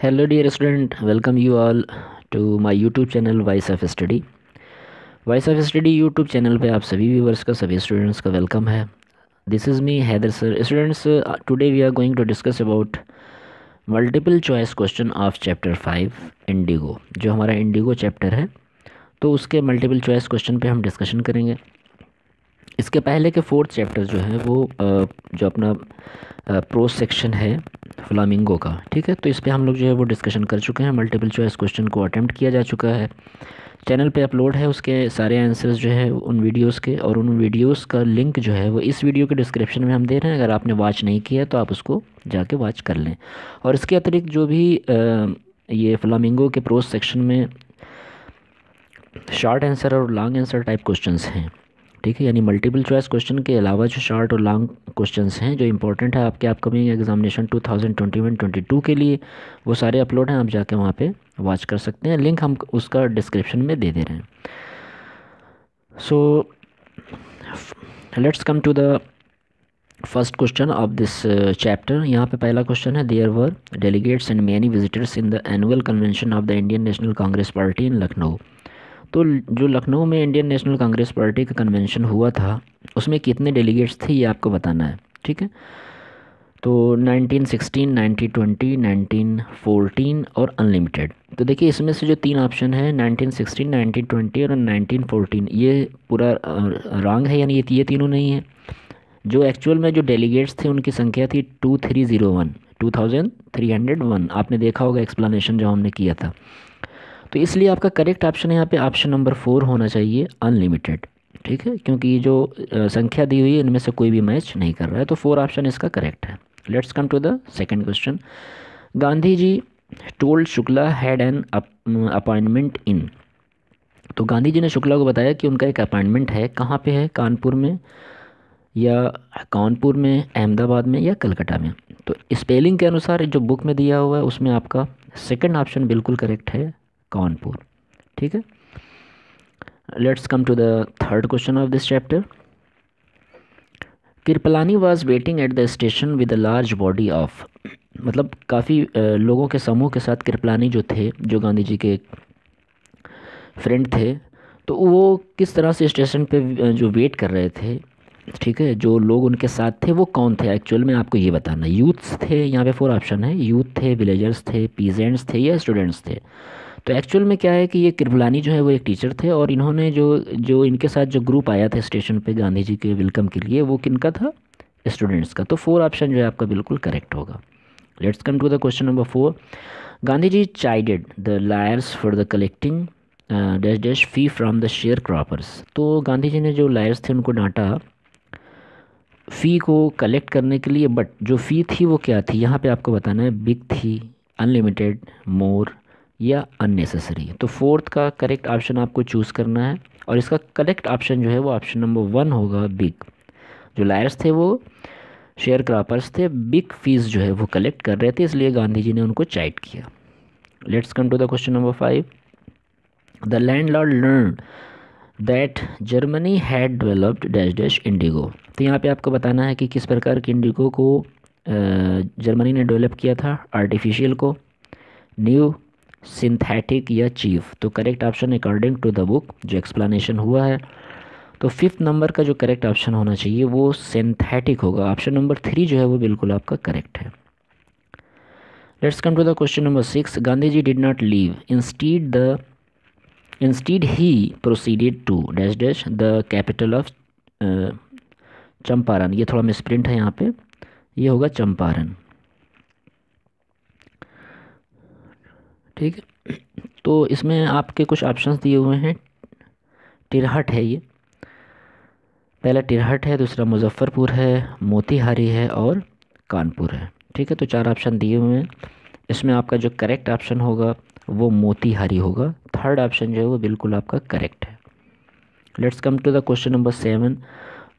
Hello dear student, welcome you all to my YouTube channel Voice of Study। Voice of Study YouTube channel पे आप सभी viewers का सभी students का welcome है। This is me Haider sir. Students, today we are going to discuss about multiple choice question of chapter 5 Indigo. जो हमारा Indigo chapter है तो उसके मल्टीपल चॉइस क्वेश्चन पे हम डिस्कशन करेंगे। इसके पहले के 4th चैप्टर जो है वो जो अपना प्रोस सेक्शन है फ्लामिंगो का, ठीक है, तो इस पे हम लोग जो है वो डिस्कशन कर चुके हैं। मल्टीपल चॉइस क्वेश्चन को अटेम्प्ट किया जा चुका है, चैनल पे अपलोड है उसके सारे आंसर्स जो है उन वीडियोस के, और उन वीडियोस का लिंक जो है वो इस वीडियो के डिस्क्रिप्शन में हम दे रहे हैं। अगर आपने वॉच नहीं किया तो आप उसको जाके वॉच कर लें। और इसके अतिरिक्त जो भी ये फ्लामिंगो के प्रोस सेक्शन में शॉर्ट आंसर और लॉन्ग आंसर टाइप क्वेश्चंस हैं, ठीक है, यानी मल्टीपल चॉइस क्वेश्चन के अलावा जो शॉर्ट और लॉन्ग क्वेश्चंस हैं जो इंपॉर्टेंट है आपके अपकमिंग एग्जामिनेशन 2021-22 के लिए, वो सारे अपलोड हैं। आप जाके वहाँ पे वॉच कर सकते हैं, लिंक हम उसका डिस्क्रिप्शन में दे रहे हैं। So let's come to the first question of this chapter. यहाँ पे पहला क्वेश्चन है, there were delegates and many visitors in the annual convention of the Indian National Congress party in Lucknow. तो जो लखनऊ में इंडियन नेशनल कांग्रेस पार्टी का कन्वेंशन हुआ था उसमें कितने डेलीगेट्स थे ये आपको बताना है, ठीक है। तो 1916, 1920, 1914 और अनलिमिटेड। तो देखिए इसमें से जो 3 ऑप्शन है 1916, 1920 और 1914, ये पूरा रॉन्ग है, यानी ये तीनों नहीं है। जो एक्चुअल में जो डेलीगेट्स थे उनकी संख्या थी 2301। आपने देखा होगा एक्सप्लेनेशन जो हमने किया था। तो इसलिए आपका करेक्ट ऑप्शन यहाँ पे ऑप्शन नंबर 4 होना चाहिए, अनलिमिटेड, ठीक है, क्योंकि ये जो संख्या दी हुई है इनमें से कोई भी मैच नहीं कर रहा है, तो 4 ऑप्शन इसका करेक्ट है। Let's come to the second question. Gandhi ji told Shukla had an appointment in. तो गांधी जी ने शुक्ला को बताया कि उनका एक अपॉइंटमेंट है, कहाँ पे है, कानपुर में या कानपुर में, अहमदाबाद में या कलकत्ता में। तो स्पेलिंग के अनुसार जो बुक में दिया हुआ है उसमें आपका सेकंड ऑप्शन बिल्कुल करेक्ट है, कानपुर, ठीक है। Let's come to the third question of this chapter. Kripalani was waiting at the station with a large body of, मतलब काफ़ी लोगों के समूह के साथ कृपलानी जो थे, जो गांधी जी के फ्रेंड थे, तो वो किस तरह से स्टेशन पे जो वेट कर रहे थे, ठीक है, जो लोग उनके साथ थे वो कौन थे एक्चुअल में आपको ये बताना। यूथ्स थे, यहाँ पे 4 ऑप्शन है, यूथ थे, विलेजर्स थे, पीजेंट्स थे या स्टूडेंट्स थे। तो एक्चुअल में क्या है कि ये कृपलानी जो है वो एक टीचर थे, और इन्होंने जो जो इनके साथ जो ग्रुप आया था स्टेशन पे गांधी जी के वेलकम के लिए, वो किनका था, स्टूडेंट्स का। तो 4 ऑप्शन जो है आपका बिल्कुल करेक्ट होगा। Let's come to the question number 4। Gandhi ji chided the lawyers for the collecting dash dash fee from the share croppers. तो गांधी जी ने जो लायर्स थे उनको डांटा फ़ी को कलेक्ट करने के लिए, बट जो फ़ी थी वो क्या थी, यहाँ पे आपको बताना है, बिग थी, अनलिमिटेड, मोर या अननेसेसरी। तो 4th का करेक्ट ऑप्शन आपको चूज़ करना है, और इसका करेक्ट ऑप्शन जो है वो ऑप्शन नंबर 1 होगा, बिग। जो लायर्स थे वो शेयर क्रॉपर्स थे, बिग फीस जो है वो कलेक्ट कर रहे थे, इसलिए गांधी जी ने उनको चाइट किया। Let's come to the question number 5। The landlord learn that Germany had developed dash dash Indigo. तो यहाँ पे आपको बताना है कि किस प्रकार के इंडिगो को जर्मनी ने डेवलप किया था, आर्टिफिशियल को, न्यू, सिंथेटिक या चीफ। तो correct option according to the book जो एक्सप्लेनेशन हुआ है, तो 5th नंबर का जो करेक्ट ऑप्शन होना चाहिए वो सिंथेटिक होगा। ऑप्शन नंबर 3 जो है वो बिल्कुल आपका करेक्ट है। Let's come to the question number 6। Gandhi ji did not leave, instead he proceeded to dash dash the capital of Champaran. ये थोड़ा मिसप्रिंट है यहाँ पे, ये होगा चंपारण, ठीक है। तो इसमें आपके कुछ ऑप्शंस दिए हुए हैं, तिरहट है ये, पहला तिरहट है, दूसरा मुजफ्फरपुर है, मोतीहारी है और कानपुर है, ठीक है। तो 4 ऑप्शन दिए हुए हैं, इसमें आपका जो करेक्ट ऑप्शन होगा वो मोतीहारी होगा। 3rd ऑप्शन जो है वो बिल्कुल आपका करेक्ट है। Let's come to the question number 7।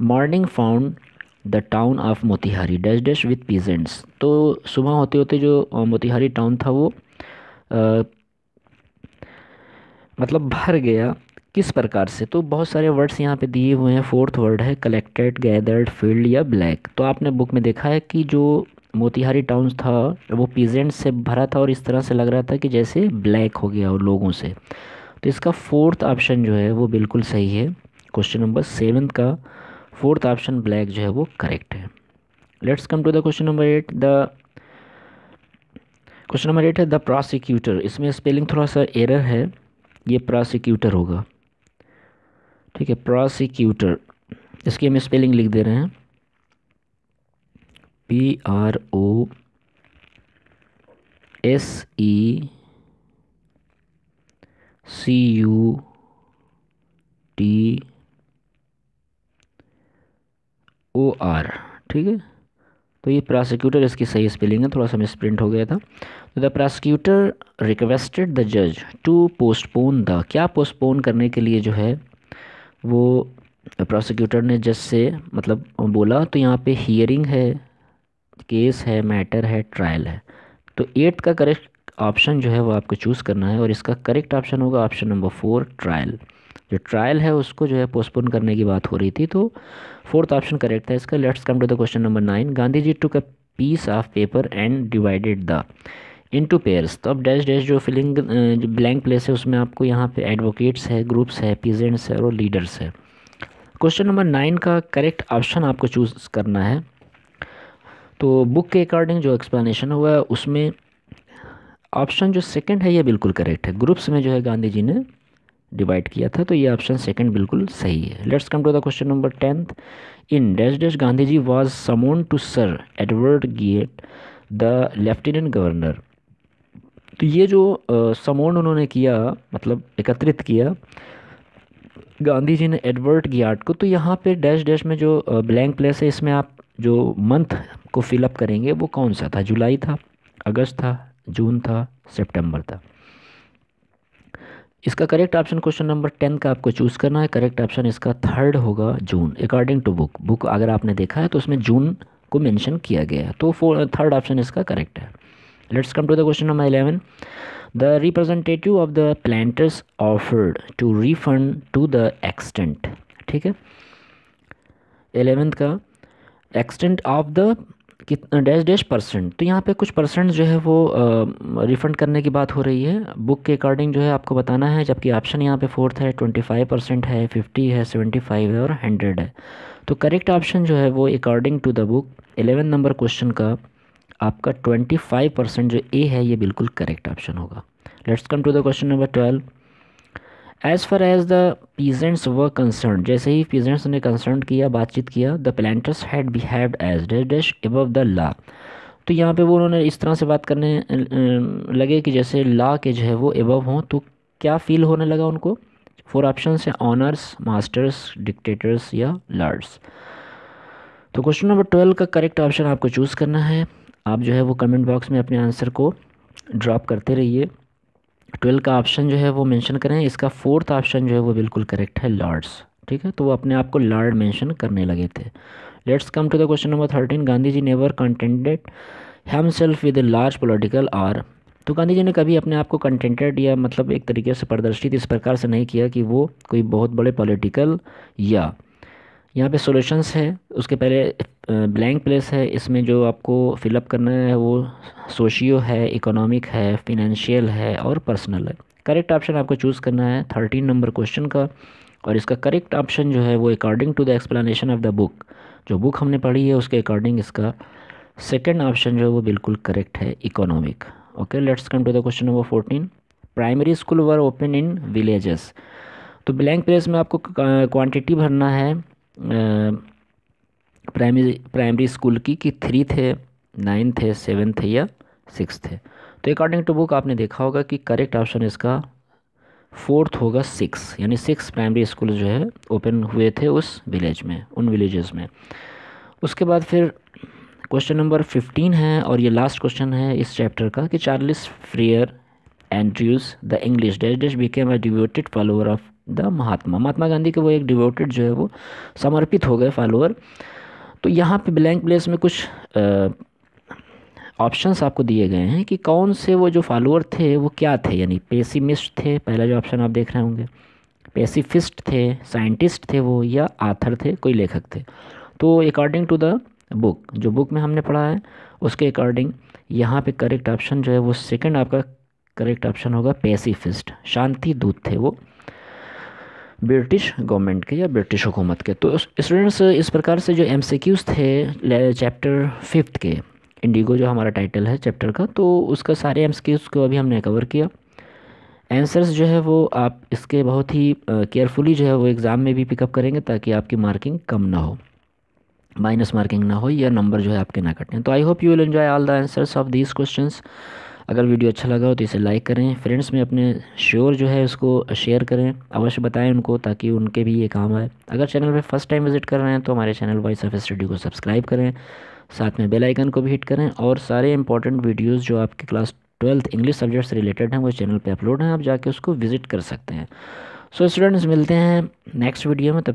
Morning found the town of Motihari dash dash with peasants. तो सुबह होते होते जो मोतीहारी टाउन था वो मतलब भर गया, किस प्रकार से। तो बहुत सारे वर्ड्स यहाँ पे दिए हुए हैं। 4th वर्ड है कलेक्टेड, गैदर्ड, फील्ड या ब्लैक। तो आपने बुक में देखा है कि जो मोतिहारी टाउन था वो पीजेंट से भरा था और इस तरह से लग रहा था कि जैसे ब्लैक हो गया और लोगों से। तो इसका फोर्थ ऑप्शन जो है वो बिल्कुल सही है। क्वेश्चन नंबर 7 का फोर्थ ऑप्शन ब्लैक जो है वो करेक्ट है। Let's come to the question number 8। Question number 8 है द प्रोसिक्यूटर। इसमें स्पेलिंग थोड़ा सा एरर है, ये प्रोसिक्यूटर होगा, ठीक है, प्रोसिक्यूटर। इसकी हम स्पेलिंग लिख दे रहे हैं, PROSECUTOR, ठीक है। तो ये प्रोसिक्यूटर इसकी सही स्पेलिंग है, थोड़ा सा मिसप्रिंट हो गया था। तो द प्रोसिक्यूटर रिक्वेस्टेड द जज टू पोस्टपोन द, क्या पोस्टपोन करने के लिए जो है वो प्रोसिक्यूटर ने जज से मतलब बोला। तो यहाँ पे हियरिंग है, केस है, मैटर है, ट्रायल है। तो 8 का करेक्ट ऑप्शन जो है वो आपको चूज़ करना है और इसका करेक्ट ऑप्शन होगा ऑप्शन नंबर 4 ट्रायल। जो ट्रायल है उसको जो है पोस्टपोन करने की बात हो रही थी, तो फोर्थ ऑप्शन करेक्ट है इसका। Let's come to the question number 9। Gandhi ji took a piece of paper and divided the into pairs. तो अब डैश डैश जो फिलिंग जो ब्लैंक प्लेस है उसमें आपको यहाँ पे एडवोकेट्स है, ग्रुप्स है, पीजेंट्स है और लीडर्स है। क्वेश्चन नंबर 9 का करेक्ट ऑप्शन आपको चूज़ करना है। तो बुक के अकॉर्डिंग जो एक्सप्लेनेशन हुआ है उसमें ऑप्शन जो सेकंड है ये बिल्कुल करेक्ट है। ग्रुप्स में जो है गांधी जी ने डिवाइड किया था, तो ये ऑप्शन सेकंड बिल्कुल सही है। Let's come to the question number 10। In dash dash Gandhi ji was summon to sir Edward Gait the lieutenant governor. तो ये जो समोन उन्होंने किया मतलब एकत्रित किया गांधी जी ने एडवर्ड गियार्ड को, तो यहाँ पे डैश डैश में जो ब्लैंक प्लेस है इसमें आप जो मंथ को फिलअप करेंगे वो कौन सा था, जुलाई था, अगस्त था, जून था, सितंबर था। इसका करेक्ट ऑप्शन क्वेश्चन नंबर 10 का आपको चूज़ करना है। करेक्ट ऑप्शन इसका थर्ड होगा जून, अकॉर्डिंग टू बुक अगर आपने देखा है तो उसमें जून को मेंशन किया गया है, तो थर्ड ऑप्शन इसका करेक्ट है। Let's come to the question number 11। The representative of the planters offered to refund to the extent, ठीक है। 11th का extent of the dash dash percent, तो यहाँ पे कुछ परसेंट जो है वो रिफ़ंड करने की बात हो रही है बुक के अकॉर्डिंग जो है आपको बताना है। जबकि ऑप्शन यहाँ पे फोर्थ है 25% है, 50 है, 75 है और 100 है। तो करेक्ट ऑप्शन जो है वो according to the book 11 number question का आपका 25% जो ए है ये बिल्कुल करेक्ट ऑप्शन होगा। Let's come to the question number 12। As far as the peasants were concern, जैसे ही पीजेंट्स ने कंसर्न किया, बातचीत किया, the planters had behaved as dash dash above the law. तो यहाँ पे वो उन्होंने इस तरह से बात करने लगे कि जैसे लॉ के जो है वो अबव हों। तो क्या फील होने लगा उनको? 4 ऑप्शन है, ऑनर्स, मास्टर्स, डिक्टेटर्स या लॉर्ड्स। तो क्वेश्चन नंबर 12 का करेक्ट ऑप्शन आपको चूज़ करना है। आप जो है वो कमेंट बॉक्स में अपने आंसर को ड्रॉप करते रहिए। 12 का ऑप्शन जो है वो मेंशन करें। इसका फोर्थ ऑप्शन जो है वो बिल्कुल करेक्ट है, लॉर्ड्स, ठीक है। तो वो अपने आप को लॉर्ड मेंशन करने लगे थे। Let's come to the question number 13। Gandhi ji never contented himself with large political are. तो गांधी जी ने कभी अपने आप को कंटेंटेड या मतलब एक तरीके से प्रदर्शित इस प्रकार से नहीं किया कि वो कोई बहुत बड़े पॉलिटिकल या, यहाँ पे सॉल्यूशंस है, उसके पहले ब्लैंक प्लेस है, इसमें जो आपको फिलअप करना है वो सोशियो है, इकोनॉमिक है, फिनेंशियल है और पर्सनल है। करेक्ट ऑप्शन आपको चूज़ करना है 13 नंबर क्वेश्चन का, और इसका करेक्ट ऑप्शन जो है वो according to the explanation of the book, जो बुक हमने पढ़ी है उसके अकॉर्डिंग इसका सेकेंड ऑप्शन जो है वो बिल्कुल करेक्ट है, economic. Okay, let's come to the question number 14। Primary school were open in villages. तो ब्लैंक प्लेस में आपको क्वांटिटी भरना है प्राइमरी स्कूल की कि 3 थे, 9 थे, 7 थे या 6 थे। तो अकॉर्डिंग टू बुक आपने देखा होगा कि करेक्ट ऑप्शन इसका फोर्थ होगा 6, यानी 6 प्राइमरी स्कूल जो है ओपन हुए थे उस विलेज में, उन विलेजेस में। उसके बाद फिर क्वेश्चन नंबर 15 है और ये लास्ट क्वेश्चन है इस चैप्टर का कि Charles Freer Andrews the English dash dash became a devoted follower of the Mahatma Gandhi के वो एक डिवोटेड जो है वो समर्पित हो गए फॉलोअर। तो यहाँ पे ब्लैंक प्लेस में कुछ ऑप्शंस आपको दिए गए हैं कि कौन से वो जो फॉलोअर थे वो क्या थे, यानी पेसिमिस्ट थे, पहला जो ऑप्शन आप देख रहे होंगे, पेसिफिस्ट थे, साइंटिस्ट थे वो, या आथर थे, कोई लेखक थे। तो अकॉर्डिंग टू द बुक, जो बुक में हमने पढ़ा है उसके अकॉर्डिंग यहाँ पे करेक्ट ऑप्शन जो है वो सेकंड आपका करेक्ट ऑप्शन होगा, पैसिफिस्ट, शांति दूत थे वो ब्रिटिश गवर्नमेंट के या ब्रिटिश हुकूमत के। तो स्टूडेंट्स इस प्रकार से जो एमसीक्यूज़ थे चैप्टर 5 के, इंडिगो जो हमारा टाइटल है चैप्टर का, तो उसका सारे एमसीक्यूज़ को अभी हमने कवर किया। आंसर्स जो है वो आप इसके बहुत ही केयरफुली जो है वो एग्ज़ाम में भी पिकअप करेंगे ताकि आपकी मार्किंग कम ना हो, माइनस मार्किंग ना हो या नंबर जो है आपके ना कटें। तो I hope you will enjoy all the answers of these questions. अगर वीडियो अच्छा लगा हो तो इसे लाइक करें, फ्रेंड्स में अपने श्योर जो है उसको शेयर करें, अवश्य बताएं उनको ताकि उनके भी ये काम आए। अगर चैनल पे फर्स्ट टाइम विजिट कर रहे हैं तो हमारे चैनल वॉइस ऑफ स्टडी को सब्सक्राइब करें, साथ में बेल आइकन को भी हिट करें, और सारे इंपॉर्टेंट वीडियोज़ जो आपके क्लास 12th इंग्लिश सब्जेक्ट से रिलेटेड हैं वो चैनल पर अपलोड हैं, आप जाके उसको विज़िट कर सकते हैं। सो स्टूडेंट्स मिलते हैं नेक्स्ट वीडियो में, तब